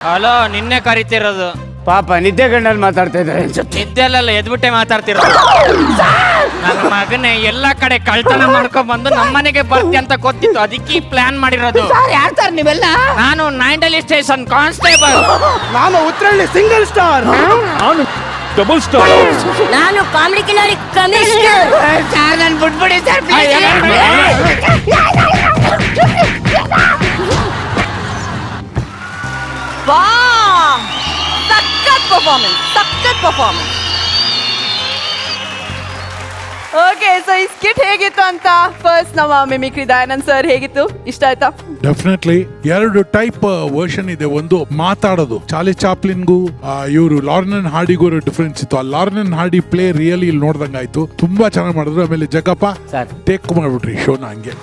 Hello, ನಿನ್ನೆ ಕರಿತಿರೋದು. ಪಾಪ ನಿದ್ದೆ ಗಂಡಲ್ಲಿ ಮಾತಾಡ್ತಾ ಇದ್ದಾರೆ ಅನ್ಸುತ್ತೆ. ನಿದ್ದೆಲ್ಲ ಎದ್ಬಿಟ್ಟೆ ಮಾತಾಡ್ತಿರೋದು. ನನ್ನ ಮಗನೇ ಎಲ್ಲ ಕಡೆ ಕಳ್ತನ ಮಾಡ್ಕೊಂಡ್ ಬಂದು ನಮ್ಮನೆಗೆ ಬರ್ತಿ ಅಂತ ಗೊತ್ತಿತ್ತು, ಅದಕ್ಕೆ ಪ್ಲಾನ್ ಮಾಡಿರೋದು. ಯಾರು ಸರ್ ನೀವೆಲ್ಲ? ನಾನು ನೈಂಡಲಿ ಸ್ಟೇಷನ್ ಕಾನ್ಸ್ಟೇಬಲ್. ನಾನು ಉತ್ತರಳ್ಳಿ ಸಿಂಗಲ್ ಸ್ಟಾರ್. ನಾನು ಡಬಲ್ ಸ್ಟಾರ್. ನಾನು ಕಾಮಿಡಿ ಕಿಲಾಡಿ ಕಮಿಷನರ್. ಸರ್ ನಾನು ಬಿಟ್ಬಿಡಿ ಸರ್. ವಾಹ್, ಸಖತ್ ಪರ್ಫಾರ್ಮೆನ್ಸ್. ಓಕೆ, ಸೊ ಈ ಸ್ಕಿಟ್ ಹೇಗಿತ್ತು ಅಂತ ಫಸ್ಟ್ ನಮ್ಮ ಮಿಮಿಕ್ರಿ ದಯಾನಂದ್ ಸರ್ ಹೇಗಿತ್ತು, ಇಷ್ಟ ಆಯ್ತಾ? ಡೆಫಿನೆಟ್ಲಿ ಎರಡು ಟೈಪ್ ವರ್ಷನ್ ಇದೆ. ಒಂದು ಮಾತಾಡೋದು, ಚಾರ್ಲಿ ಚಾಪ್ಲಿನ್ಗೂ ಇವರು ಲಾರ್ನನ್ ಹಾರ್ಡಿಗೂ ಡಿಫ್ರೆನ್ಸ್ ಇತ್ತು. ಆ ಲಾರ್ನನ್ ಹಾರ್ಡಿ ಪ್ಲೇ ರಿಯಲಿ ಇಲ್ಲಿ ನೋಡ್ದಂಗ ಆಯ್ತು. ತುಂಬಾ ಚೆನ್ನಾಗಿ ಮಾಡಿದ್ರು. ಆಮೇಲೆ ಜಗಪ್ಪ ಟೇಕ್ ಮಾಡ್ಬಿಟ್ರಿ ಶೋನ, ಹಂಗೆ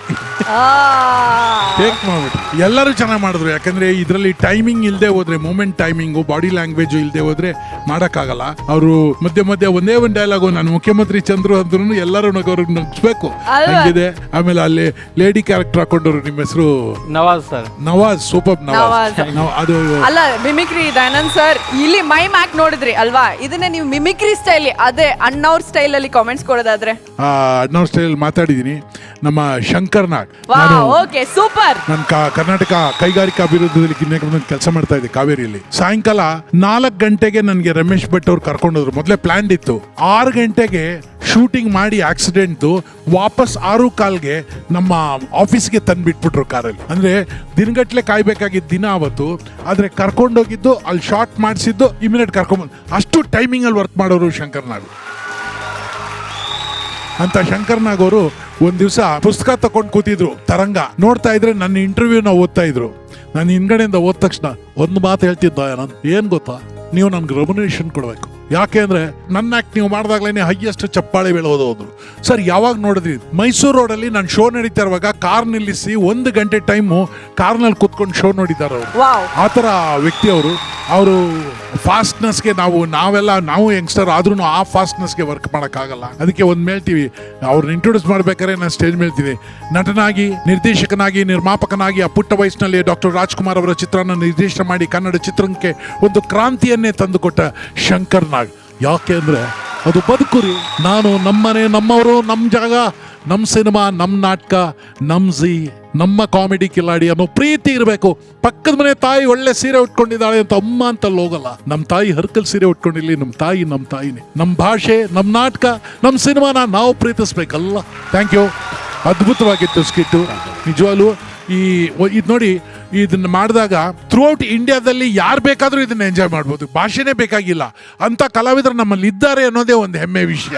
ಟೇಕ್ ಮಾಡ್ಬಿಟ್ರಿ. ಎಲ್ಲರೂ ಚೆನ್ನಾಗಿ ಮಾಡಿದ್ರು. ಯಾಕಂದ್ರೆ ಇದರಲ್ಲಿ ಟೈಮಿಂಗ್ ಇಲ್ಲದೆ ಹೋದ್ರೆ, ಮೂಮೆಂಟ್ ಟೈಮಿಂಗು, ಬಾಡಿ ಲ್ಯಾಂಗ್ವೇಜ್ ಇಲ್ಲದೆ ಹೋದ್ರೆ ಮಾಡಕ್ಕಾಗಲ್ಲ. ಅವರು ಮಧ್ಯೆ ಮಧ್ಯೆ ಒಂದೇ ಒಂದು ಡೈಲಾಗು, ನಾನು ಮುಖ್ಯಮಂತ್ರಿ ಚಂದ್ರು ಅಂದ್ರೂ ಎಲ್ಲರೂ ನಗೋರಿಗೆ ನಗಿಸ್ಬೇಕು, ಹಂಗಿದೆ. ಆಮೇಲೆ ಅಲ್ಲಿ ಲೇಡಿ ಕ್ಯಾರೆಕ್ಟರ್ ಹಾಕೊಂಡವ್ರು, ನಿಮ್ಮ ಹೆಸರು ನವಾಜ್ ಸರ್. ನವಾಜ್, ಸೂಪರ್ ನವಾಜ್. ಅದು ಅಲ್ಲ, ಮಿಮಿಕ್ರಿ ದಯಾನಂದ್ ಸರ್ ಇಲ್ಲಿ ಮೈಮ್ ಆಕ್ಟ್ ನೋಡಿದ್ರಿ ಅಲ್ವಾ? ಇದನ್ನೇ ನೀವು ಮಿಮಿಕ್ರಿ ಸ್ಟೈಲ್, ಅದೇ ಅಣ್ಣವ್ರ ಸ್ಟೈಲ್ ಅಲ್ಲಿ ಕಾಮೆಂಟ್ಸ್ ಕೊಡೋದಾದ್ರೆ? ಅಣ್ಣವ್ರ ಸ್ಟೈಲ್ ಮಾತಾಡಿದೀನಿ. ನಮ್ಮ ಶಂಕರ್ ನಾಗ್, ಓಕೆ ಸೂಪರ್. ನಾನು ಕರ್ನಾಟಕ ಕೈಗಾರಿಕಾ ಅಭಿವೃದ್ಧಿಯಲ್ಲಿ ಕೆಲಸ ಮಾಡ್ತಾ ಇದ್ದೆ ಕಾವೇರಿಯಲ್ಲಿ. ಸಾಯಂಕಾಲ 4 ಗಂಟೆಗೆ ನನಗೆ ರಮೇಶ್ ಭಟ್ ಅವ್ರು ಕರ್ಕೊಂಡೋದ್ರು. ಮೊದಲೇ ಪ್ಲಾನ್ ಇತ್ತು. 6 ಗಂಟೆಗೆ ಶೂಟಿಂಗ್ ಮಾಡಿ ಆಕ್ಸಿಡೆಂಟ್ ವಾಪಸ್ 6:15ಗೆ ನಮ್ಮ ಆಫೀಸ್ಗೆ ತಂದ್ಬಿಟ್ಬಿಟ್ರು ಕಾರಲ್ಲಿ. ಅಂದ್ರೆ ದಿನಗಟ್ಲೆ ಕಾಯ್ಬೇಕಾಗಿದ್ದ ದಿನ ಅವತ್ತು. ಆದ್ರೆ ಕರ್ಕೊಂಡೋಗಿದ್ದು, ಅಲ್ಲಿ ಶಾರ್ಟ್ ಮಾಡಿಸಿದ್ದು, ಇಮಿಡಿಯೇಟ್ ಕರ್ಕೊಂಡ್ಬಂದು, ಅಷ್ಟು ಟೈಮಿಂಗ್ ಅಲ್ಲಿ ವರ್ಕ್ ಮಾಡೋರು ಶಂಕರ್ ನಾಗ್ ಅಂತ. ಶಂಕರ್ ನಾಗ್ ಅವರು ಒಂದ್ ದಿವಸ ಪುಸ್ತಕ ತಗೊಂಡು ಕೂತಿದ್ರು, ತರಂಗ ನೋಡ್ತಾ ಇದ್ರೆ ನನ್ನ ಇಂಟರ್ವ್ಯೂನ ಓದ್ತಾ ಇದ್ರು. ನಾನು ಹಿಂದ್ಗಡೆಯಿಂದ ಓದ್ ತಕ್ಷಣ ಒಂದು ಮಾತು ಹೇಳ್ತಿದ್ದ, ನಾನು ಏನ್ ಗೊತ್ತಾ, ನೀವು ನನ್ಗೆ ರೆಮ್ಯುನರೇಷನ್ ಕೊಡ್ಬೇಕು. ಯಾಕೆ ಅಂದ್ರೆ ನನ್ನ ಆಕ್ಟ್ ನೀವು ಮಾಡಿದಾಗ್ಲೇನೆ ಹೈಯೆಸ್ಟ್ ಚಪ್ಪಾಳೆ ಬೀಳೋದು ಹೋದ್ರು. ಸರ್ ಯಾವಾಗ ನೋಡಿದ್ರಿ? ಮೈಸೂರು ರೋಡಲ್ಲಿ ನಾನು ಶೋ ನಡೀತಾ ಇರುವಾಗ ಕಾರ್ ನಿಲ್ಲಿಸಿ 1 ಗಂಟೆ ಟೈಮು ಕಾರ್ನಲ್ಲಿ ಕುತ್ಕೊಂಡು ಶೋ ನೋಡಿದ್ದಾರೆ ಅವರು. ಆ ಥರ ವ್ಯಕ್ತಿ ಅವರು ಫಾಸ್ಟ್ನೆಸ್ಗೆ ನಾವು ಯಂಗ್ಸ್ಟರ್ ಆದ್ರೂ ಆ ಫಾಸ್ಟ್ನೆಸ್ಗೆ ವರ್ಕ್ ಮಾಡೋಕ್ಕಾಗಲ್ಲ. ಅದಕ್ಕೆ ಒಂದು ಹೇಳ್ತೀವಿ, ಅವ್ರನ್ನ ಇಂಟ್ರೊಡ್ಯೂಸ್ ಮಾಡ್ಬೇಕಾದ್ರೆ ನಾನು ಸ್ಟೇಜ್ ಮೇಳ್ತೀನಿ. ನಟನಾಗಿ, ನಿರ್ದೇಶಕನಾಗಿ, ನಿರ್ಮಾಪಕನಾಗಿ ಆ ಪುಟ್ಟ ವಯಸ್ಸಿನಲ್ಲಿ ಡಾಕ್ಟರ್ ರಾಜ್ಕುಮಾರ್ ಅವರ ಚಿತ್ರನ ನಿರ್ದೇಶನ ಮಾಡಿ ಕನ್ನಡ ಚಿತ್ರಕ್ಕೆ ಒಂದು ಕ್ರಾಂತಿಯನ್ನೇ ತಂದುಕೊಟ್ಟ ಶಂಕರ್ ನಾಗ್. ಯಾಕೆ ಅಂದ್ರೆ ಅದು ಬದುಕುರಿ. ನಾನು ನಮ್ಮನೆ, ನಮ್ಮವರು, ನಮ್ಮ ಜಾಗ, ನಮ್ಮ ಸಿನಿಮಾ, ನಮ್ಮ ನಾಟಕ, ನಮ್ಮ ಕಾಮಿಡಿ ಕಿಲಾಡಿ ಅನ್ನೋ ಪ್ರೀತಿ ಇರಬೇಕು. ಪಕ್ಕದ ಮನೆ ತಾಯಿ ಒಳ್ಳೆ ಸೀರೆ ಉಟ್ಕೊಂಡಿದ್ದಾಳೆ ಅಂತ ಅಮ್ಮ ಅಂತಲ್ಲಿ ಹೋಗಲ್ಲ. ನಮ್ಮ ತಾಯಿ ಹರ್ಕಲ್ ಸೀರೆ ಉಟ್ಕೊಂಡಿರ್ಲಿ, ನಮ್ಮ ತಾಯಿನೇ. ನಮ್ಮ ಭಾಷೆ, ನಮ್ಮ ನಾಟಕ, ನಮ್ಮ ಸಿನಿಮಾನ ನಾವು ಪ್ರೀತಿಸ್ಬೇಕಲ್ಲ. Thank you. ಅದ್ಭುತವಾಗಿತ್ತು ಸ್ಕಿಟ್ಟು ನಿಜವಾಗ್ಲೂ. ಇದು ನೋಡಿ, ಇದನ್ನ ಮಾಡಿದಾಗ ಥ್ರೂಔಟ್ ಇಂಡಿಯಾದಲ್ಲಿ ಯಾರು ಬೇಕಾದ್ರೂ ಇದನ್ನ ಎಂಜಾಯ್ ಮಾಡ್ಬೋದು. ಭಾಷೆನೇ ಬೇಕಾಗಿಲ್ಲ ಅಂತ ಕಲಾವಿದರು ನಮ್ಮಲ್ಲಿ ಇದ್ದಾರೆ ಅನ್ನೋದೇ ಒಂದು ಹೆಮ್ಮೆ ವಿಷಯ.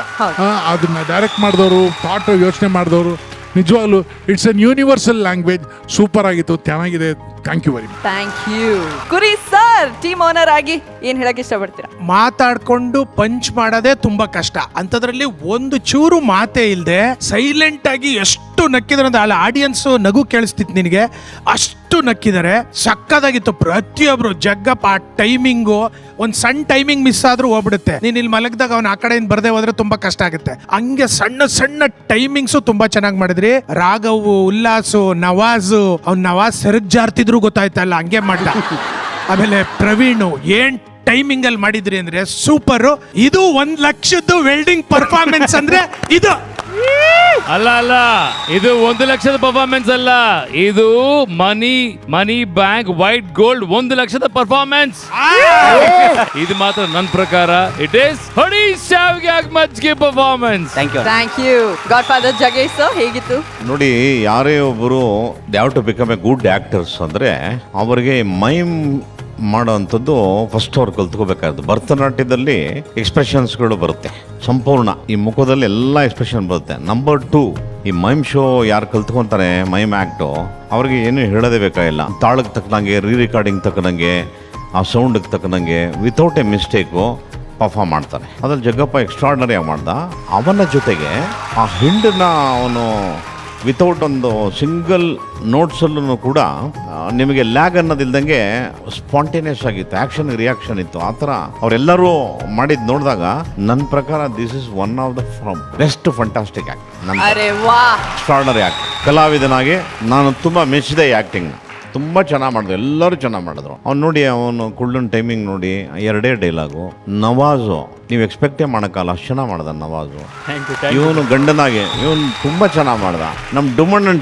ಅದನ್ನ ಡೈರೆಕ್ಟ್ ಮಾಡಿದವರು, ಥಾಟ್ ಯೋಚನೆ ಮಾಡಿದವರು, ನಿಜವಾಗ್ಲೂ it's an universal language. Super ಆಗಿತ್ತು, ಚೆನ್ನಾಗಿದೆ. Thank you very much. Thank you. Kuri sir, team owner ಆಗಿ ಏನ್ ಹೇಳಕ್ ಇಷ್ಟಪಡ್ತೀರಾ? ಮಾತಾಡ್ಕೊಂಡು ಪಂಚ್ ಮಾಡೋದೇ ತುಂಬಾ ಕಷ್ಟ. ಅಂತದ್ರಲ್ಲಿ ಒಂದು ಚೂರು ಮಾತೇ ಇಲ್ಲದೆ ಸೈಲೆಂಟ್ ಆಗಿ ಎಷ್ಟು ನಕ್ಕಿದ್ರೆ ಅಂದ್ರೆ ಅಲ್ಲಿ ಆಡಿಯನ್ಸ್ ನಗು ಕೇಳಿಸ್ತಿತ್ತು ನಿನಗೆ, ಅಷ್ಟು ನಕ್ಕಿದ್ದಾರೆ. ಸಕ್ಕದಾಗಿತ್ತು ಪ್ರತಿಯೊಬ್ರು. ಜಗ್ಗಪ್ಪ ಆ ಟೈಮಿಂಗು, ಒಂದ್ ಸಣ್ಣ ಟೈಮಿಂಗ್ ಮಿಸ್ ಆದ್ರೂ ಹೋಗ್ಬಿಡುತ್ತೆ. ನೀನ್ ಇಲ್ಲಿ ಮಲಗ್ದಾಗ ಅವ್ನ ಆ ಕಡೆಯಿಂದ ಬರ್ದೆ ಹೋದ್ರೆ ತುಂಬಾ ಕಷ್ಟ ಆಗುತ್ತೆ. ಹಂಗೆ ಸಣ್ಣ ಟೈಮಿಂಗ್ಸು ತುಂಬಾ ಚೆನ್ನಾಗಿ ಮಾಡಿದ್ರಿ. ರಾಘವ್, ಉಲ್ಲಾಸು, ನವಾಜು, ಅವ್ನ್ ನವಾಜ್ ಸೆರಗ್ ಜಾರ್ತಿದ್ರು ಗೊತ್ತಾಯ್ತಲ್ಲ, ಹಂಗೆ ಮಾಡ್ದ. ಆಮೇಲೆ ಪ್ರವೀಣ್ ಏನ್ ಟೈಮಿಂಗ್ ಅಲ್ಲಿ ಮಾಡಿದ್ರಿ ಅಂದ್ರೆ ಸೂಪರ್. ಇದು 1 ಲಕ್ಷದ ವೆಲ್ಡಿಂಗ್ ಪರ್ಫಾರ್ಮೆನ್ಸ್ ಅಂದ್ರೆ ಇದು ಅಲ್ಲ, ಇದು 1 ಲಕ್ಷದ ಪರ್ಫಾರ್ಮೆನ್ಸ್ ಅಲ್ಲ, ಇದು ಮನಿ ಬ್ಯಾಂಕ್ ವೈಟ್ ಗೋಲ್ಡ್ 1 ಲಕ್ಷದ ಪರ್ಫಾರ್ಮೆನ್ಸ್. ಇದು ಮಾತ್ರ ನನ್ನ ಪ್ರಕಾರ ಇಟ್ ಈಸ್ ಹೊಡಿ ಶಾವ್ಗೆ ಮಜ್ಜಿಗೆ performance. Thank you. Godfather ಜಗೇಶ್ ಸರ್ ಹೇಗಿತ್ತು? ನೋಡಿ, ಯಾರೇ ಒಬ್ಬರು have to become a good actors ಅಂದ್ರೆ ಅವರಿಗೆ ಮೈಮ್ ಮಾಡೋವಂಥದ್ದು ಫಸ್ಟ್ ಅವ್ರು ಕಲ್ತ್ಕೋಬೇಕಾದ್ರು. ಭರತನಾಟ್ಯದಲ್ಲಿ ಎಕ್ಸ್ಪ್ರೆಷನ್ಸ್ಗಳು ಬರುತ್ತೆ ಸಂಪೂರ್ಣ, ಈ ಮುಖದಲ್ಲಿ ಎಲ್ಲ ಎಕ್ಸ್ಪ್ರೆಷನ್ ಬರುತ್ತೆ. ನಂಬರ್ 2, ಈ ಮೈಮ್ ಶೋ ಯಾರು ಕಲ್ತ್ಕೊಂತಾರೆ, ಮೈಮ್ ಆ್ಯಕ್ಟು, ಅವ್ರಿಗೆ ಏನು ಹೇಳೋದೇ ಬೇಕಾಗಿಲ್ಲ. ತಾಳಕ್ಕೆ ತಕ್ಕನಂಗೆ, ರಿಕಾರ್ಡಿಂಗ್ ತಕ್ಕನಂಗೆ, ಆ ಸೌಂಡಿಗೆ ತಕ್ಕನಂಗೆ ವಿತೌಟ್ ಎ ಮಿಸ್ಟೇಕು ಪರ್ಫಾರ್ಮ್ ಮಾಡ್ತಾನೆ. ಅದ್ರಲ್ಲಿ ಜಗ್ಗಪ್ಪ ಎಕ್ಸ್ಟ್ರಾರ್ಡನರಿ ಆಗಿ ಮಾಡ್ದ. ಅವನ ಜೊತೆಗೆ ಆ ಹಿಂಡನ್ನ ಅವನು ವಿತೌಟ್ ಒಂದು ಸಿಂಗಲ್ ನೋಟ್ಸಲ್ಲೂ ಕೂಡ ನಿಮಗೆ ಲ್ಯಾಗ್ ಅನ್ನೋದಿಲ್ದಂಗೆ ಸ್ಪಾಂಟೇನಿಯಸ್ ಆಗಿತ್ತು, ಆ್ಯಕ್ಷನ್ ರಿಯಾಕ್ಷನ್ ಇತ್ತು. ಆ ಥರ ಅವರೆಲ್ಲರೂ ಮಾಡಿದ್ದು ನೋಡಿದಾಗ ನನ್ನ ಪ್ರಕಾರ this is one of the best fantastic act. Extraordinary act. ಕಲಾವಿದನಾಗಿ ನಾನು ತುಂಬ ಮೆಚ್ಚಿದೆ ಆ್ಯಕ್ಟಿಂಗ್ನ. ತುಂಬ ಚೆನ್ನಾಗಿ ಮಾಡಿದ್ರು, ಎಲ್ಲರೂ ಚೆನ್ನಾಗಿ ಮಾಡಿದ್ರು. ಅವ್ನು ನೋಡಿ, ಅವನು ಕುಳ್ಳನ್ ಟೈಮಿಂಗ್ ನೋಡಿ, 2 ಡೈಲಾಗು. ನವಾಜು ನೀವು ಎಕ್ಸ್ಪೆಕ್ಟೇ ಮಾಡೋಕ್ಕಲ್ಲ, ಅಷ್ಟು ಚೆನ್ನಾಗಿ ಮಾಡ್ದ ನವಾಜು. ಇವನು ಗಂಡನಾಗೆ ಇವನು ತುಂಬ ಚೆನ್ನಾಗಿ ಮಾಡ್ದ. ನಮ್ಮ ಡುಮಣ್ಣನ್